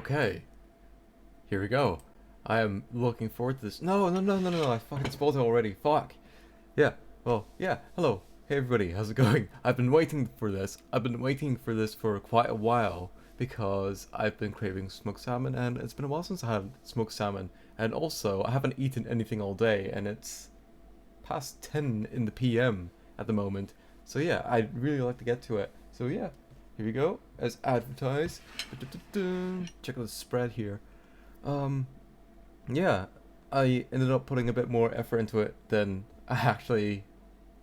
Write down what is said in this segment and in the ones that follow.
Okay, here we go. I am looking forward to this. No, no, no, no, no, I fucking spoiled it already. Fuck. Yeah, well, yeah, hello. Hey everybody, how's it going? I've been waiting for this. I've been waiting for this for quite a while because I've been craving smoked salmon and it's been a while since I had smoked salmon. And also, I haven't eaten anything all day and it's past 10 in the PM at the moment. So yeah, I'd really like to get to it. So yeah, here we go, as advertised. Check out the spread here. Um, yeah, I ended up putting a bit more effort into it than I actually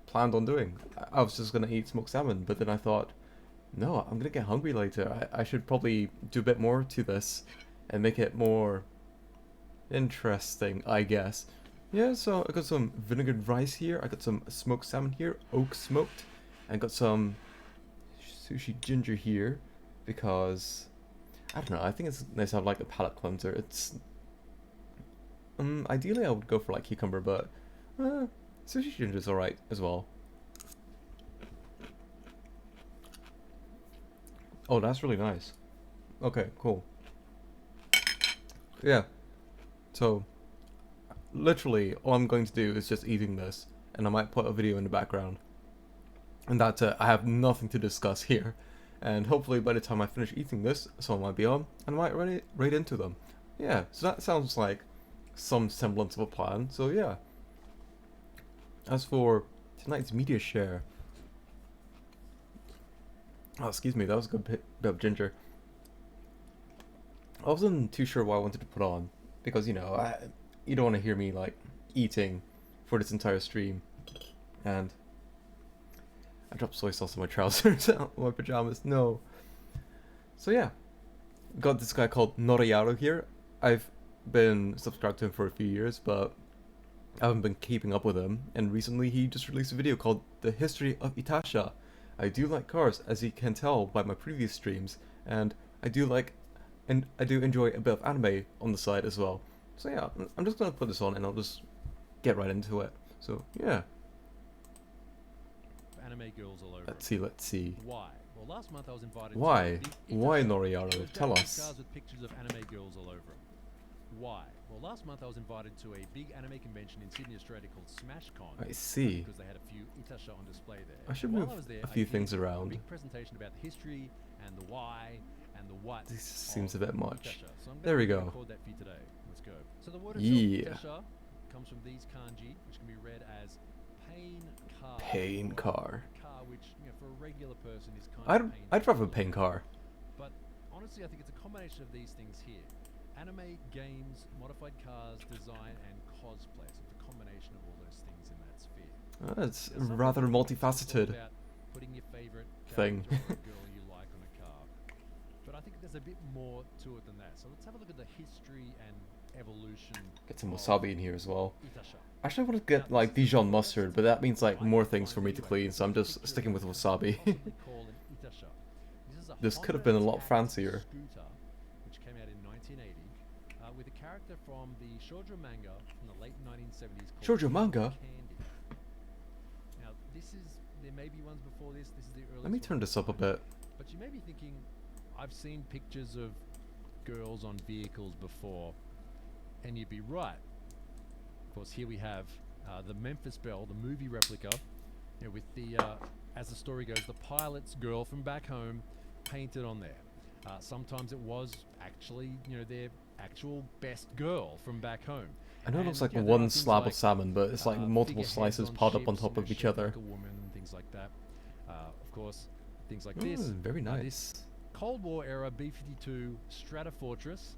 planned on doing. I was just gonna eat smoked salmon, but then I thought, no, I'm gonna get hungry later. I should probably do a bit more to this and make it more interesting, I guess. Yeah, so I got some vinegared rice here. I got some smoked salmon here, oak smoked. I got some sushi ginger here because I don't know. I think it's nice to have like a palate cleanser. It's ideally I would go for like cucumber, but sushi ginger is alright as well. Oh, that's really nice. Okay, cool. Yeah. So literally all I'm going to do is just eating this, and I might put a video in the background. And that's it. I have nothing to discuss here. And hopefully by the time I finish eating this, someone might be on, and I might run right into them. Yeah, so that sounds like some semblance of a plan. So yeah. As for tonight's media share, oh excuse me, that was a good bit of ginger. I wasn't too sure what I wanted to put on because you know you don't want to hear me like eating for this entire stream, and I dropped soy sauce on my trousers, my pajamas. No. So yeah, got this guy called Noriyaro here. I've been subscribed to him for a few years, but I haven't been keeping up with him. And recently, he just released a video called "The History of Itasha." I do like cars, as you can tell by my previous streams, and I do enjoy a bit of anime on the side as well. So yeah, I'm just gonna put this on, and I'll just get right into it. So yeah. Anime girls all over. Let's see. Why? Well, last month I was invited. Why? To Why, Noriyaro? Tell us. Cars with pictures of anime girls all over them. Why? Well, last month I was invited to a big anime convention in Sydney, Australia called SmashCon. I see. Because they had a few Itasha on display there. I should While move I was there, a few I things gave around. A big presentation about the history and the why and the what. This seems a bit much. Itasha. So I'm there we going to go. record that for you today. Let's go. So the word Yeah. itself, Itasha, comes from these kanji, which can be read as pain car. Pain car. Car, which for a regular person is kind of painful. I'd drive a pain car. But honestly, I think it's a combination of these things here. Anime, games, modified cars, design, and cosplay. So it's a combination of all those things in that sphere. It's rather multifaceted about putting your favorite thing. character or girl you like on a car. But I think there's a bit more to it than that. So let's have a look at the history and evolution. Get some wasabi in here as well. Itasha. Actually, I want to get like Dijon mustard, but that means like more things for me to clean, so I'm just sticking with wasabi. This could have been a lot fancier. Scooter, which came out in 1980, with a character from the shoujo manga from the late 1970s. Shoujo manga? Candy. Now, there may be ones before this. This is the earliest. Let me turn this up a bit. But you may be thinking, I've seen pictures of girls on vehicles before, and you'd be right. Of course, here we have the Memphis Belle, the movie replica, with the, as the story goes, the pilot's girl from back home painted on there. Sometimes it was actually, their actual best girl from back home. I know it looks like there are one things slab like, of salmon, but it's like multiple figureheads slices on piled up on ships, top of each other. Like a woman and things like that. Of course, things like this. Very nice. This Cold War era B-52 Stratofortress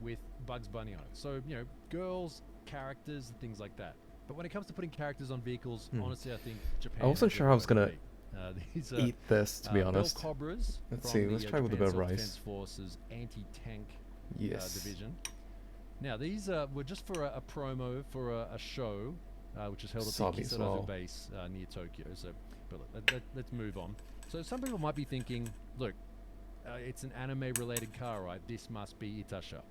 with Bugs Bunny on it. So, girls, characters, and things like that. But when it comes to putting characters on vehicles, honestly, I think Japan. I wasn't sure I was gonna these eat this, to be honest. Bell Cobras. Let's see. Let's try with a bit of rice. Defense Forces anti-tank Yes. division. Now these were just for a promo for a show, which is held at the Kisarazu base near Tokyo. So, but let's move on. So some people might be thinking, look, it's an anime-related car, right? This must be Itasha.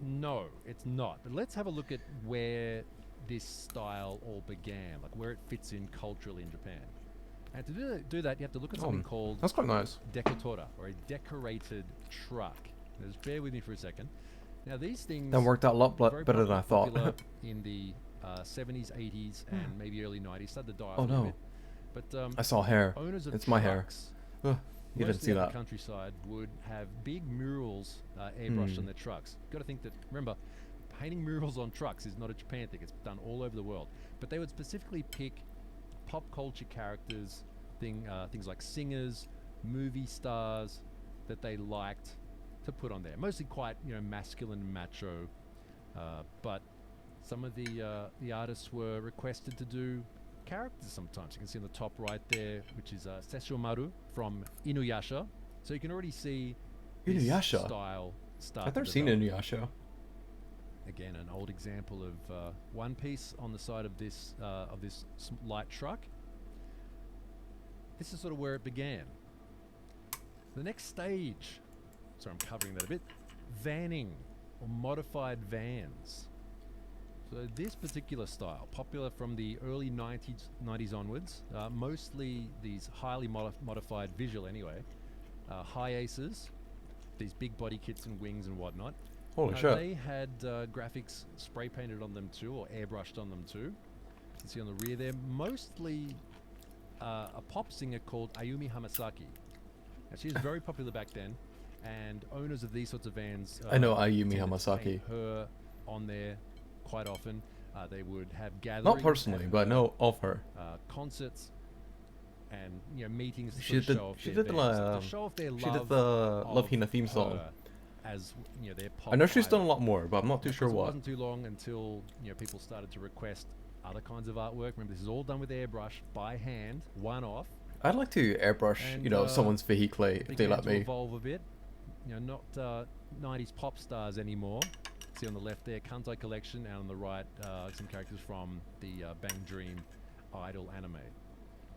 No, it's not. But let's have a look at where this style all began, like where it fits in culturally in Japan. And to do that, you have to look at something called that's quite nice. decotora, or a decorated truck. Just bear with me for a second. Now these things That worked out a lot very better than I thought. popular in the 70s, 80s, and maybe early 90s. Started to die off Oh a little no. bit. But I saw hair. owners of It's my hair. trucks, Ugh, you didn't mostly see out in that. the countryside, would have big murals airbrushed on their trucks. Got to think that, remember, painting murals on trucks is not a Japan thing. It's done all over the world. But they would specifically pick pop culture characters, things like singers, movie stars that they liked to put on there. Mostly quite, masculine and macho. But some of the artists were requested to do characters sometimes. You can see on the top right there, which is Sesshomaru from Inuyasha. So you can already see this Inuyasha? style start. I've never to seen develop. Inuyasha. Again, an old example of One Piece on the side of this light truck. This is sort of where it began. The next stage, sorry, I'm covering that a bit, vanning or modified vans. So this particular style, popular from the early 90s onwards, mostly these highly modified visual anyway, high aces, these big body kits and wings and whatnot. Holy shit. They had graphics spray painted on them too, or airbrushed on them too. You can see on the rear there, mostly a pop singer called Ayumi Hamasaki. Now, she was very popular back then, and owners of these sorts of vans I know Ayumi tended to Hamasaki. paint her on there quite often. They would have gatherings. Not personally, at, but I know of her. concerts and meetings to She sort of did show off she their did vans, to show off their she love did the Love of Hina theme song. her as their pop I know she's idol. done a lot more, but I'm not too sure It what. wasn't too long until people started to request other kinds of artwork. Remember, this is all done with airbrush by hand, one off. I'd like to airbrush, And, someone's vehicle if they Began let to me. evolve a bit. Not 90s pop stars anymore. See on the left there, Kantai Collection, and on the right, some characters from the Bang Dream Idol anime.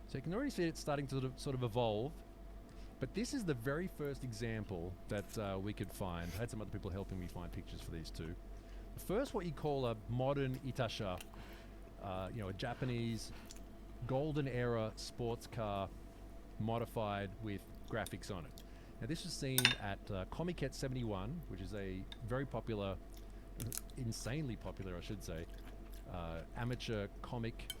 So you can already see it starting to sort of evolve. But this is the very first example that we could find. I had some other people helping me find pictures for these two. The first, what you call a modern Itasha, a Japanese golden era sports car modified with graphics on it. Now this was seen at Comiket 71, which is a very popular, insanely popular I should say, amateur comic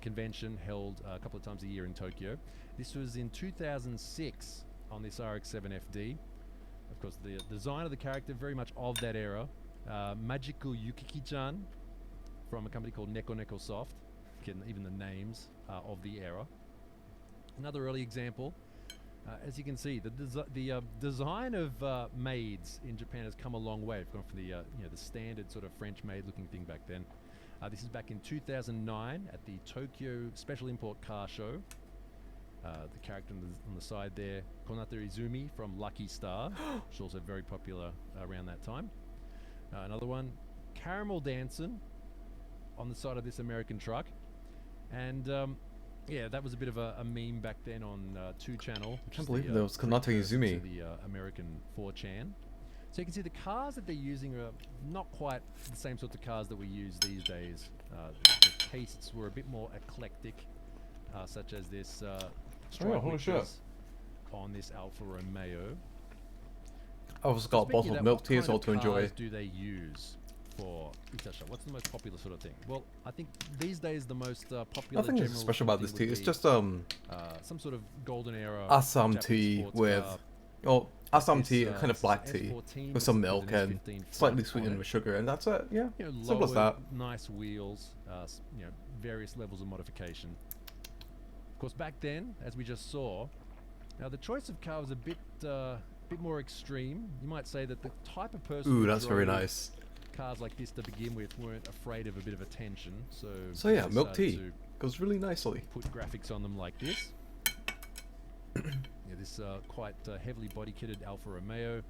convention held a couple of times a year in Tokyo. This was in 2006 on this RX-7FD. Of course, the design of the character very much of that era. Magical Yukiki-chan from a company called Neko Soft. Again, even the names of the era. Another early example. As you can see, the design of maids in Japan has come a long way. We've gone from the standard sort of French maid looking thing back then. This is back in 2009 at the Tokyo Special Import Car Show. The character on the side there, Konata Izumi from Lucky Star, which is also very popular around that time. Another one, Caramel Dancin' on the side of this American truck. And yeah, that was a bit of a meme back then on 2 Channel. I can't believe that was Konata Izumi. The American 4chan. So you can see the cars that they're using are not quite the same sorts of cars that we use these days. The tastes were a bit more eclectic, such as this stripe holy shit. witches on this Alfa Romeo. I also got a bottle of milk tea as well to enjoy. What kind of cars do they use for Itasha? What's the most popular sort of thing? Well, I think these days the most popular. Nothing general special about thing this would tea. It's be, just some sort of golden era Assam Japanese tea sports with car. Assam This, tea, kind of black tea S14 with some with milk an and S15 slightly front sweetened on with it. sugar, and that's it. Yeah, simple as Lowered, that. nice wheels, various levels of modification. Of course, back then, as we just saw, now the choice of car was a bit more extreme. You might say that the type of person Ooh, who that's very drove nice. cars like this to begin with weren't afraid of a bit of attention, so So they yeah, milk decided tea to goes really nicely. put graphics on them like this. This quite heavily body kitted Alfa Romeo,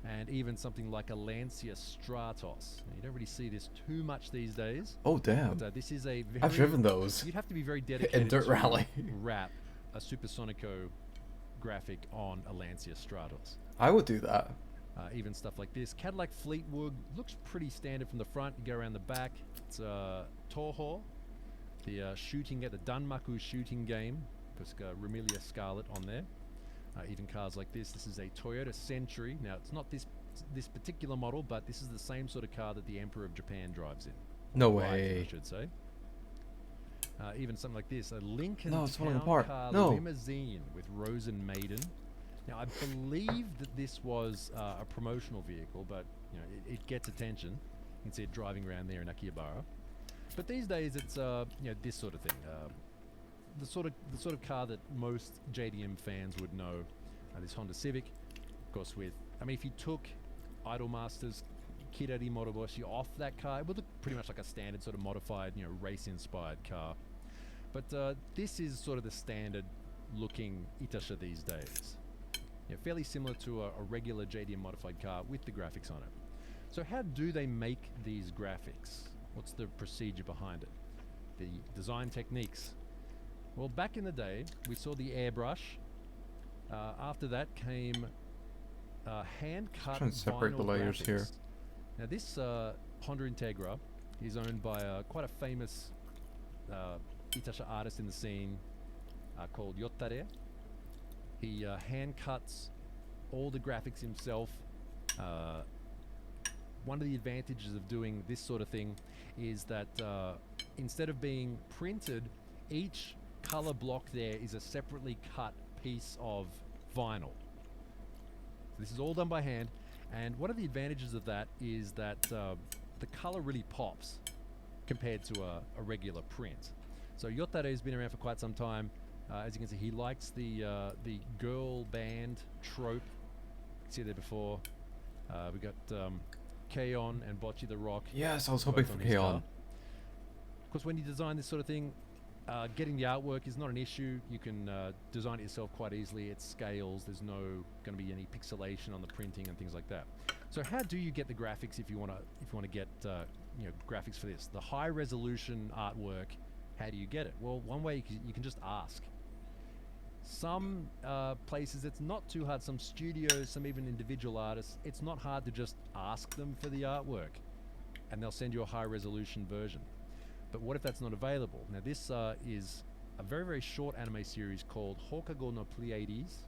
and even something like a Lancia Stratos. Now, you don't really see this too much these days. Oh damn! But, this is a very, I've driven those You'd have to be very dedicated in dirt to rally. wrap a Supersonico graphic on a Lancia Stratos. I would do that. Even stuff like this. Cadillac Fleetwood looks pretty standard from the front. You go around the back. It's Toho, the shooting at the Danmaku shooting game. Remilia Scarlet on there. Even cars like this. This is a Toyota Century. Now, it's not this particular model, but this is the same sort of car that the Emperor of Japan drives in. No Rides in, way. I should say. Even something like this, a Lincoln No, it's falling Town apart. Car No. limousine with Rose and Maiden. Now, I believe that this was a promotional vehicle, but you know, it gets attention. You can see it driving around there in Akihabara. But these days, it's you know, this sort of thing. The sort of car that most JDM fans would know. This Honda Civic, of course. If you took Idolmaster's Kirari Moroboshi off that car, it would look pretty much like a standard sort of modified, you know, race-inspired car. But this is sort of the standard-looking Itasha these days. You know, fairly similar to a regular JDM modified car with the graphics on it. So how do they make these graphics? What's the procedure behind it? The design techniques. Well, back in the day, we saw the airbrush. After that came hand-cut Trying to separate vinyl the layers graphics. here. Now this Honda Integra is owned by quite a famous Itasha artist in the scene called Yotare. He hand cuts all the graphics himself. One of the advantages of doing this sort of thing is that instead of being printed, each color block there is a separately cut piece of vinyl. So this is all done by hand, and one of the advantages of that is that the color really pops compared to a regular print. So Yotare has been around for quite some time. As you can see, he likes the girl band trope. See there before. We got K-On and Bocce the Rock. Yes, I was hoping both for on his car. K-On. Of course, when you design this sort of thing, getting the artwork is not an issue. You can design it yourself quite easily. It scales. There's no going to be any pixelation on the printing and things like that. So how do you get the graphics if you want to get you know, graphics for this? The high resolution artwork. How do you get it? Well, one way you can just ask. Some places it's not too hard. Some studios, some even individual artists, it's not hard to just ask them for the artwork, and they'll send you a high resolution version. But what if that's not available? Now this is a very, very short anime series called Hokago no Pleiades,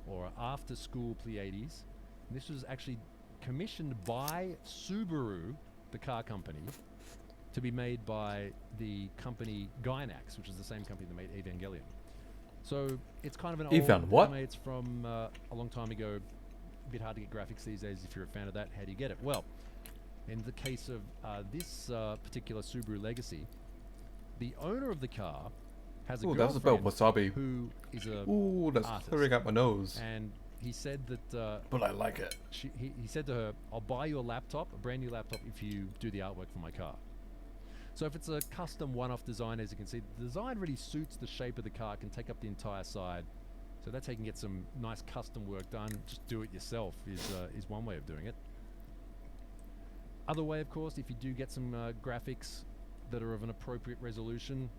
or After School Pleiades. And this was actually commissioned by Subaru, the car company, to be made by the company Gainax, which is the same company that made Evangelion. So it's kind of an old anime. It's from a long time ago. A bit hard to get graphics these days. If you're a fan of that, how do you get it? Well, in the case of this particular Subaru Legacy, the owner of the car has a Ooh, that's about wasabi. who is a Ooh, that's artist. clearing out my nose. And he said that but I like it. he said to her, "I'll buy you a laptop, a brand new laptop, if you do the artwork for my car." So if it's a custom one-off design, as you can see, the design really suits the shape of the car, can take up the entire side. So that's how you can get some nice custom work done. Just do it yourself is one way of doing it. Other way, of course, if you do get some graphics that are of an appropriate resolution,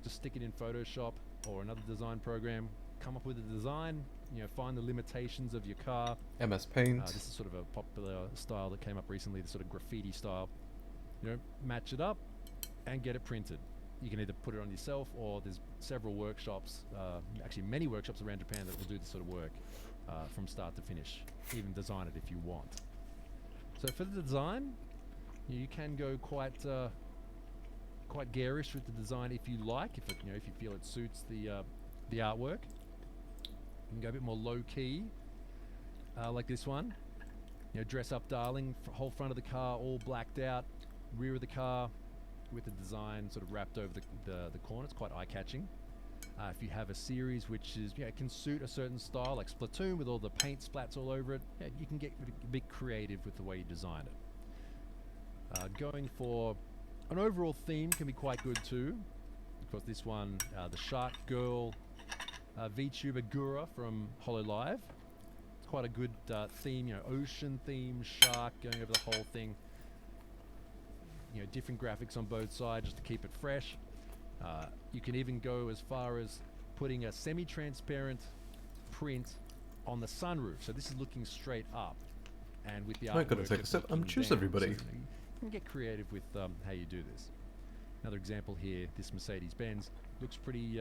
just stick it in Photoshop or another design program, come up with a design, you know, find the limitations of your car. MS Paint. This is sort of a popular style that came up recently, the sort of graffiti style. You know, match it up and get it printed. You can either put it on yourself, or there's several workshops, actually many workshops around Japan that will do this sort of work from start to finish, even design it if you want. So for the design, you can go quite garish with the design if you like, if you feel it suits the artwork. You can go a bit more low key, like this one. You know, dress up, darling. Whole front of the car all blacked out, rear of the car with the design sort of wrapped over the corner. It's quite eye-catching. If you have a series which is, can suit a certain style, like Splatoon with all the paint splats all over it, you can get a bit creative with the way you design it. Going for an overall theme can be quite good too. Of course, this one, the Shark Girl VTuber Gura from HoloLive. It's quite a good theme, ocean theme, shark going over the whole thing. Different graphics on both sides just to keep it fresh. You can even go as far as putting a semi-transparent print on the sunroof. So this is looking straight up, and with the artwork. I'm gonna take a sip. Cheers, everybody. So, you can get creative with how you do this. Another example here. This Mercedes-Benz looks pretty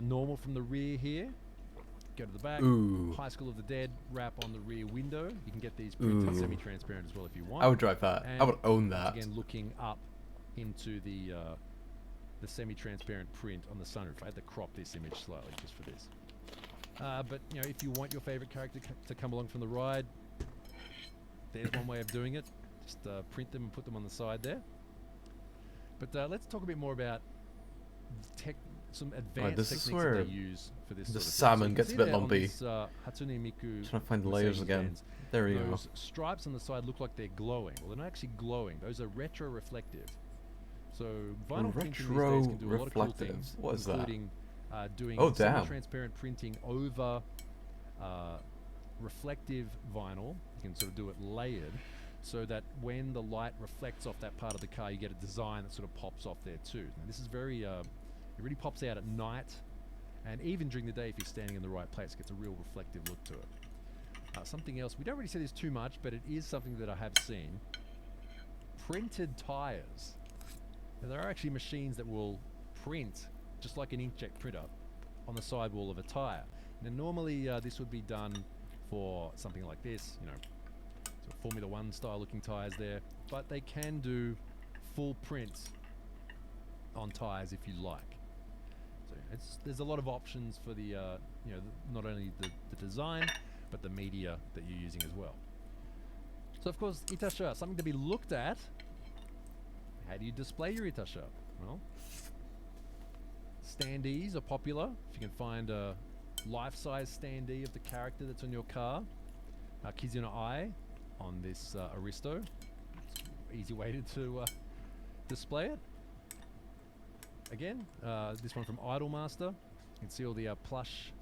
normal from the rear here. go to the back. Ooh. High School of the Dead wrap on the rear window. You can get these printed semi-transparent as well if you want. I would drive that. And I would own that. again, looking up into the semi-transparent print on the sunroof. I had to crop this image slightly just for this. But you know, if you want your favorite character to come along from the ride, there's one way of doing it. Just print them and put them on the side there. But let's talk a bit more about some advanced techniques that they use for this. The sort of salmon thing. gets a bit lumpy. Hatsune Miku Trying to find the layers again. There we go. Those stripes on the side look like they're glowing. Well, they're not actually glowing. Those are retro-reflective. So vinyl printing these days can do a lot of cool things, what is including doing semi-transparent printing over reflective vinyl. You can sort of do it layered, so that when the light reflects off that part of the car, you get a design that sort of pops off there too. Now, this is very, it really pops out at night, and even during the day if you're standing in the right place, it gets a real reflective look to it. Something else, we don't really see this too much, but it is something that I have seen. Printed tires. Now, there are actually machines that will print, just like an inkjet printer, on the sidewall of a tire. Now normally this would be done for something like this, you know, sort of Formula 1 style looking tires there, but they can do full prints on tires if you like. So there's a lot of options for the you know, not only the design but the media that you're using as well. So of course, itasha, something to be looked at. How do you display your itasha? Well, standees are popular. If you can find a life-size standee of the character that's on your car. Kizuna Eye on this Aristo. It's an easy way to display it. Again, this one from Idolmaster. You can see all the plush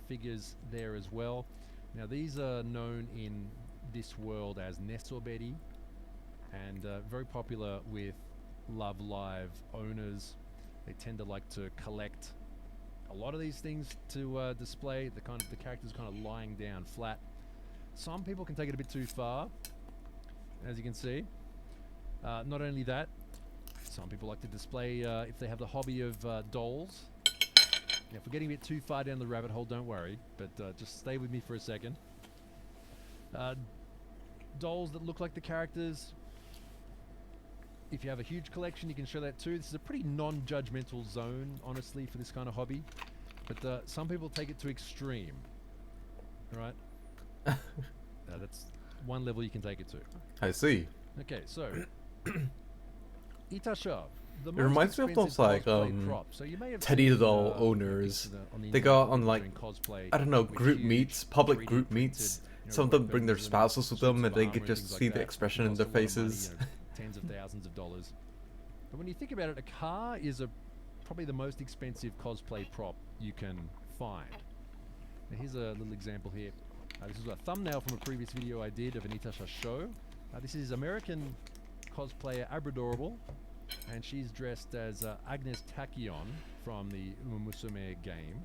figures there as well. Now these are known in this world as Nesoberi, and very popular with Love Live owners. They tend to like to collect a lot of these things to display the characters kind of lying down flat. Some people can take it a bit too far, as you can see. Not only that, some people like to display if they have the hobby of dolls. Now, if we're getting a bit too far down the rabbit hole, don't worry, but just stay with me for a second. Dolls that look like the characters. If you have a huge collection, you can show that too. This is a pretty non-judgmental zone, honestly, for this kind of hobby. But some people take it to extreme. All right? That's one level you can take it to. I see. Okay, so Itasha. It reminds me of those like Teddy doll owners. They go out on like, I don't know, group meets, public group meets. Some of them bring their spouses with them, and they could just see the expression in their faces. Tens of thousands of dollars. But when you think about it, a car is probably the most expensive cosplay prop you can find. Now here's a little example here. This is a thumbnail from a previous video I did of an Itasha show. This is American cosplayer Abradorable, and she's dressed as Agnes Tachyon from the Uma Musume game.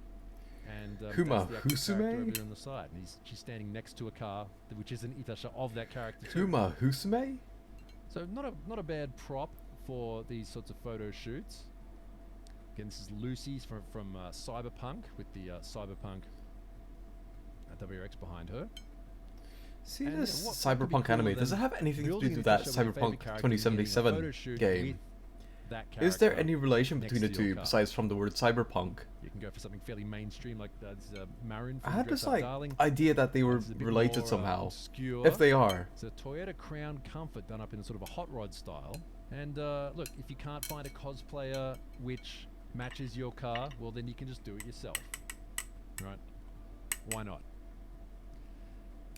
And Kuma that's the Husume? character over there on the side. And she's standing next to a car, which is an Itasha of that character too. Kuma Husume? So not a bad prop for these sorts of photo shoots. Again, this is Lucy from Cyberpunk, with the Cyberpunk WRX behind her. See, and this Cyberpunk anime, does it have anything to do with that Cyberpunk 2077 game? Is there any relation between the two besides from the word cyberpunk? You can go for something fairly mainstream like Marin. I had this like idea that they were related somehow. Obscure. If they are. It's a Toyota Crown Comfort done up in a sort of a hot rod style. And look, if you can't find a cosplayer which matches your car, well then you can just do it yourself. Right? Why not?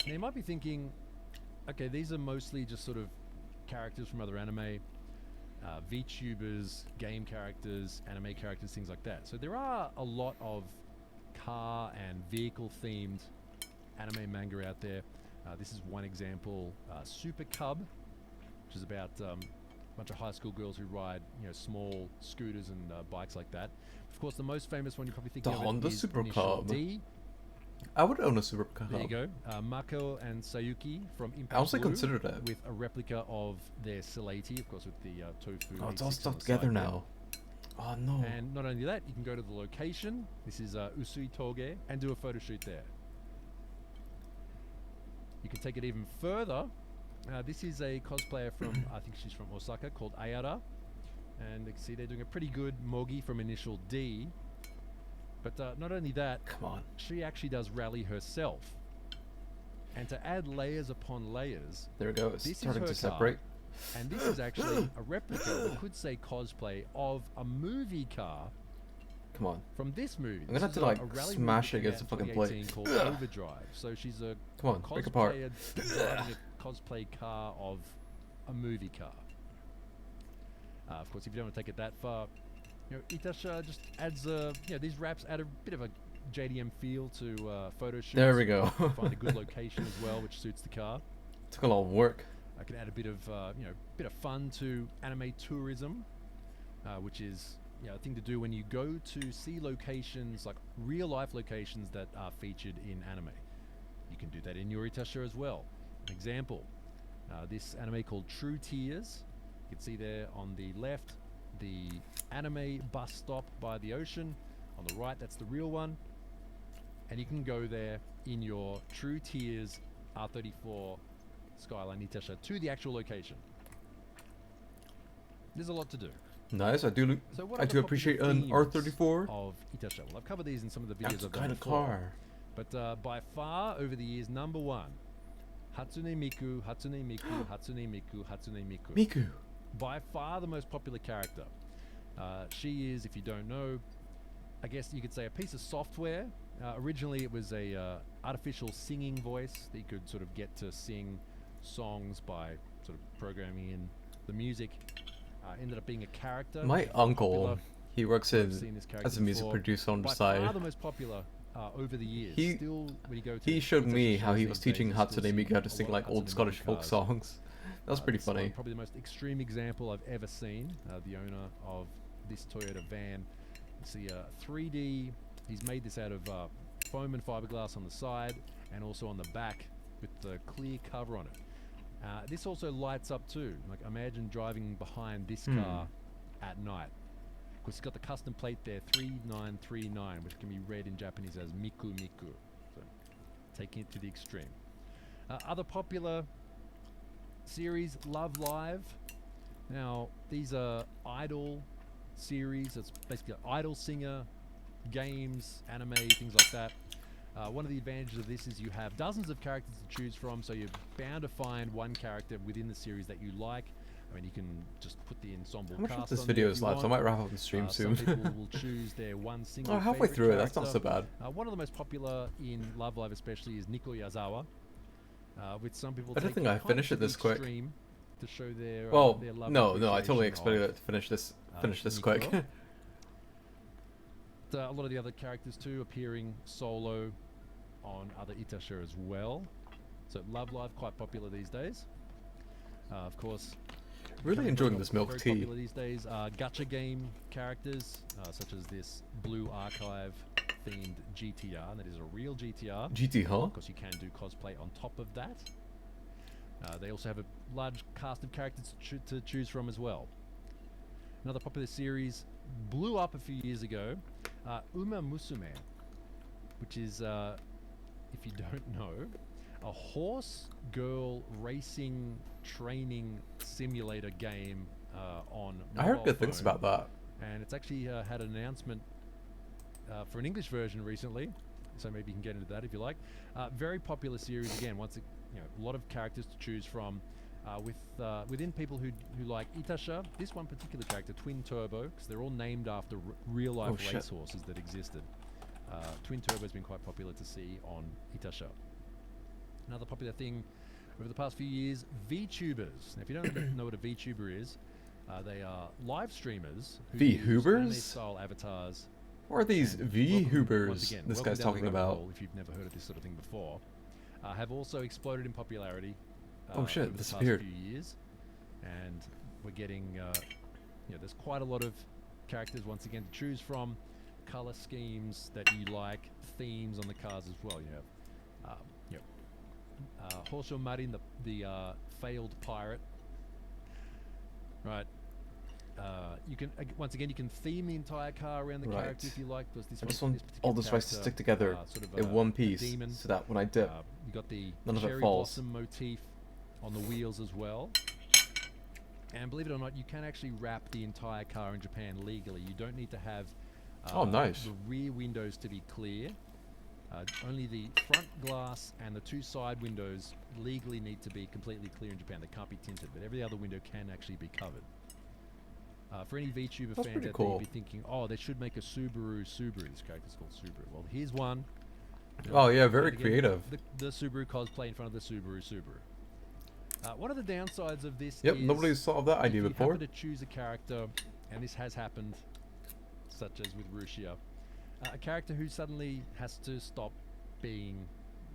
Now you might be thinking, okay, these are mostly just sort of characters from other anime. VTubers, game characters, anime characters, things like that. So there are a lot of car and vehicle themed anime manga out there. This is one example, Super Cub, which is about a bunch of high school girls who ride, small scooters and bikes like that. Of course, the most famous one you probably think the of Honda is Super Initial Cub. D. I would own a Super Cub. There you go. Mako and Sayuki from Impact I also Blue, considered it. with a replica of their Salati, of course, with the tofu. Oh, it's all stuck together now. Oh no. And not only that, you can go to the location. This is Usui Toge, and do a photo shoot there. You can take it even further. This is a cosplayer from, I think she's from Osaka, called Ayara. And you can see they're doing a pretty good Mogi from Initial D. But not only that, Come on. she actually does rally herself. And to add layers upon layers, There we go. It's this starting is to her separate. car, and this is actually a replica, we could say cosplay, of a movie car Come on. from this movie. I'm gonna have to like smash it against the fucking plate. Called Overdrive. So she's a Come on, break apart. cosplayer driving a cosplay car of a movie car. Of course, if you don't want to take it that far, you know, Itasha just adds these wraps add a bit of a JDM feel to photo shoots. There we go. Find a good location as well, which suits the car. Took a lot of work. I can add a bit of bit of fun to anime tourism, which is a thing to do when you go to see locations, like real life locations that are featured in anime. You can do that in your Itasha as well. An example, this anime called True Tears. You can see there on the left the anime bus stop by the ocean. On the right, that's the real one. And you can go there in your True Tears R34 Skyline Itasha to the actual location. There's a lot to do. Nice. I do appreciate an R34 of Itasha. Well, I've covered these in some of the videos That's I've the done kind of before. car. But by far, over the years, number one, Hatsune Miku, Hatsune Miku, Hatsune Miku, Hatsune Miku. Miku. By far the most popular character. She is, if you don't know, I guess you could say a piece of software. Originally, it was a artificial singing voice that you could sort of get to sing songs by sort of programming in the music. Ended up being a character. My uncle, popular. he works in as a music producer on the side. By far the most popular over the years. Still, when you go to He showed me how he was these days, teaching you still Hatsune see Miku how to a sing lot like of old Hatsune Scottish Miku folk cars. songs. That was pretty It's one- funny. Probably the most extreme example I've ever seen. The owner of this Toyota van. You see 3D. He's made this out of foam and fiberglass on the side and also on the back with the clear cover on it. This also lights up too. Like imagine driving behind this car at night. Of course, it's got the custom plate there, 3939, which can be read in Japanese as Miku Miku. So, taking it to the extreme. Other popular series, Love Live. Now, these are idol series. It's basically an idol singer, games, anime, things like that. One of the advantages of this is you have dozens of characters to choose from, so you're bound to find one character within the series that you like. I mean, you can just put the ensemble How much of cast this on video there is if you left? I want. might wrap up the stream soon. Some people will choose their one single Oh, halfway favorite through it. That's not so character. bad. One of the most popular in Love Live especially is Nico Yazawa. With some people I don't taking think I kind of finished to it the this quick. extreme to show their Well, their love no, and I totally appreciation expected of, it to finish this Nico. quick. A lot of the other characters too appearing solo on other Itasha as well. So Love Live quite popular these days. Of course, Really currently enjoying not this milk very tea. popular these days. Gacha game characters such as this Blue Archive themed GTR. And that is a real GTR. GT, huh? Of course, you can do cosplay on top of that. They also have a large cast of characters to choose from as well. Another popular series blew up a few years ago, Uma Musume, which is, if you don't know, a horse girl racing training simulator game on I heard mobile good things phone. about that. And it's actually had an announcement for an English version recently, so maybe you can get into that if you like. Very popular series again. A lot of characters to choose from. Within people who like Itasha, this one particular character, Twin Turbo, because they're all named after real life racehorses that existed. Twin Turbo has been quite popular to see on Itasha. Another popular thing over the past few years, VTubers. Now, if you don't know what a VTuber is, they are live streamers who use VHubers? anime-style avatars. What are these And VHubers once again, this welcome guy's down the talking rabbit about? hole if you've never heard of this sort of thing before. Have also exploded in popularity. Oh shit, over the disappeared. past few years, and we're getting there's quite a lot of characters once again to choose from, color schemes that you like, themes on the cars as well. Horsho Marin, the failed pirate, right? You can once again you can theme the entire car around the character if you like. Because I just want all the stripes to stick together sort of in one piece, demon. so that when I dip, you got the none of it cherry falls. blossom motif on the wheels as well. And believe it or not, you can actually wrap the entire car in Japan legally. You don't need to have oh, nice. the rear windows to be clear. Only the front glass and the two side windows legally need to be completely clear in Japan. They can't be tinted, but every other window can actually be covered. For any VTuber fans out there, you'd be thinking, oh, they should make a Subaru. This character's called Subaru. Well, here's one. Oh yeah, very creative. The Subaru cosplay in front of the Subaru. One of the downsides of this is nobody's thought of that idea before. If you happen to choose a character, and this has happened, such as with Rushia, a character who suddenly has to stop being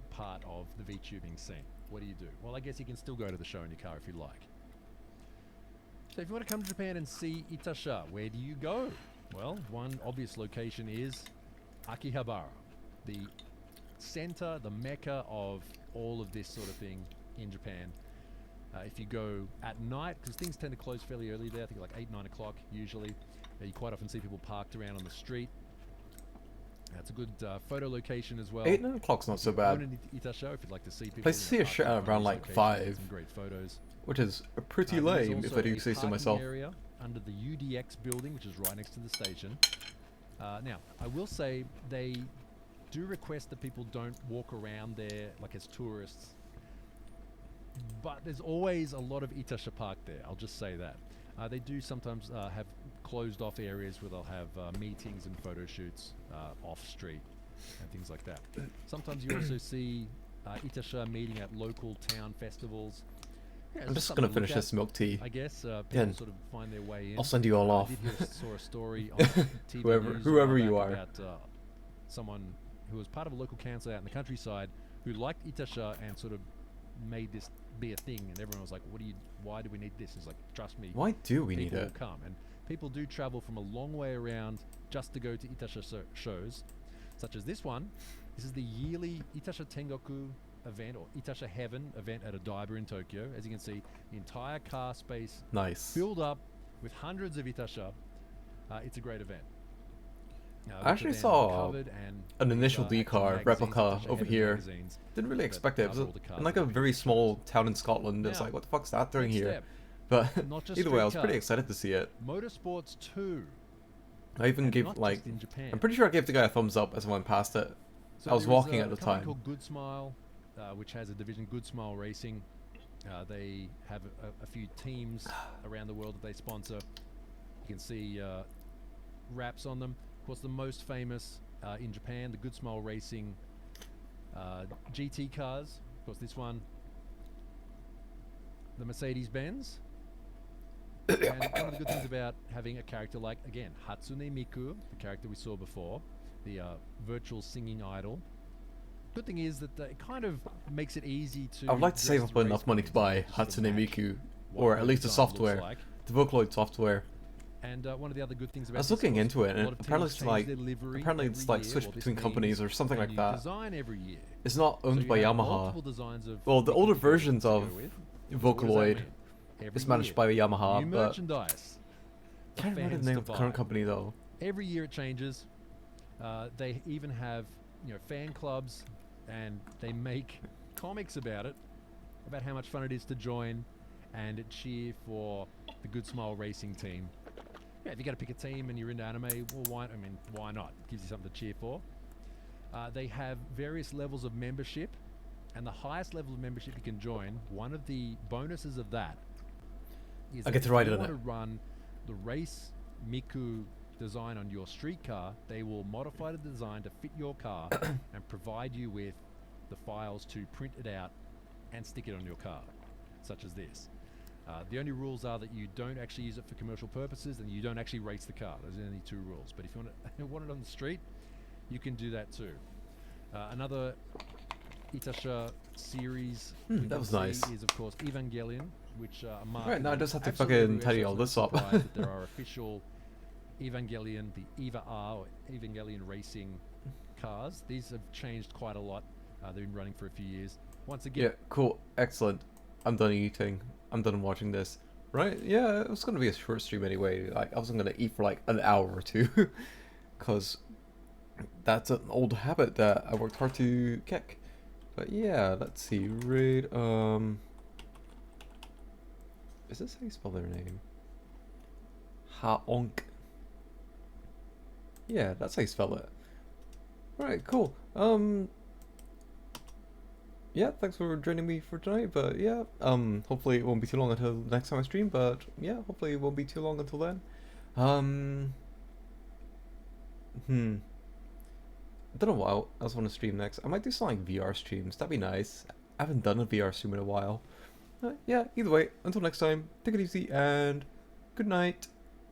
part of the VTubing scene. What do? Well, I guess you can still go to the show in your car if you like. So if you want to come to Japan and see Itasha, where do you go? Well, one obvious location is Akihabara, the center, the mecca of all of this sort of thing in Japan. If you go at night, because things tend to close fairly early there, I think like 8, 9 o'clock usually. You quite often see people parked around on the street. That's a good photo location as well. 8, 9 o'clock's not so bad. Itasha, if you'd like to see people. Place to see a show around like 5. Some great photos. Which is pretty lame, if I do say so myself. Area under the UDX building, which is right next to the station. Now, I will say they do request that people don't walk around there like as tourists. But there's always a lot of Itasha Park there, I'll just say that. They do sometimes have closed off areas where they'll have meetings and photo shoots off street and things like that. Sometimes you also see Itasha meeting at local town festivals. Yeah, I'm just gonna finish this milk tea. I guess people sort of find their way in. I'll send you all off. I saw a story on TV whoever you are, about someone who was part of a local council out in the countryside who liked Itasha and sort of made this be a thing, and everyone was like, why do we need this? It's like, trust me, why do we need it? People will come, and people do travel from a long way around just to go to Itasha shows, such as this one. This is the yearly Itasha Tengoku event, or Itasha Heaven event at Odaiba in Tokyo. As you can see, the entire car space filled up with hundreds of Itasha. It's a great event. I actually saw an initial D car replica over here. Didn't really expect it. It was in like a very small town in Scotland. It was like, what the fuck's that doing here? But either way, I was pretty excited to see it. Motorsports 2. I even gave like, I'm pretty sure I gave the guy a thumbs up as I went past it. I was walking at the time. Called Good Smile, which has a division, Good Smile Racing. They have a few teams around the world that they sponsor. You can see wraps on them. Of course, the most famous in Japan, the Good Smile Racing GT cars. Of course, this one, the Mercedes-Benz. And one of the good things about having a character like, again, Hatsune Miku, the character we saw before, the virtual singing idol. Good thing is that it kind of makes it easy to... I'd like to save up enough money to buy Hatsune Miku, or at least the software, the Vocaloid software. And one of the other good things about I was looking into it, and apparently it's like switch between companies or something like that. It's not owned by Yamaha. Well, the older versions of Vocaloid is managed by Yamaha, but I can't remember the name of the current company though. Every year it changes. They even have fan clubs, and they make comics about it, about how much fun it is to join and cheer for the Good Smile Racing team. Yeah, if you got to pick a team and you're into anime, well, why not? It gives you something to cheer for. They have various levels of membership, and the highest level of membership you can join, one of the bonuses of that is I get to ride it if you want to run the race Miku design on your street car, they will modify the design to fit your car and provide you with the files to print it out and stick it on your car, such as this. The only rules are that you don't actually use it for commercial purposes, and you don't actually race the car. Those are the only 2 rules. But if you want it on the street, you can do that too. Another Itasha series that was nice. Is of course Evangelion, which right now I just have to fucking tidy all this up. That there are official Evangelion, the EVA R or Evangelion racing cars. These have changed quite a lot. They've been running for a few years. Once again, yeah, cool, excellent. I'm done eating. I'm done watching this. right? Yeah, it was gonna be a short stream anyway. Like, I wasn't gonna eat for like an hour or two, cause that's an old habit that I worked hard to kick. But yeah, let's see. Raid. Is this how you spell their name? Haonk. Yeah, that's how you spell it. Alright, cool. Yeah, thanks for joining me for tonight, but yeah, hopefully it won't be too long until next time I stream, but yeah, hopefully it won't be too long until then. Um, I don't know what else I want to stream next. I might do some like VR streams, that'd be nice. I haven't done a VR stream in a while. Yeah, either way, until next time, take it easy and good night.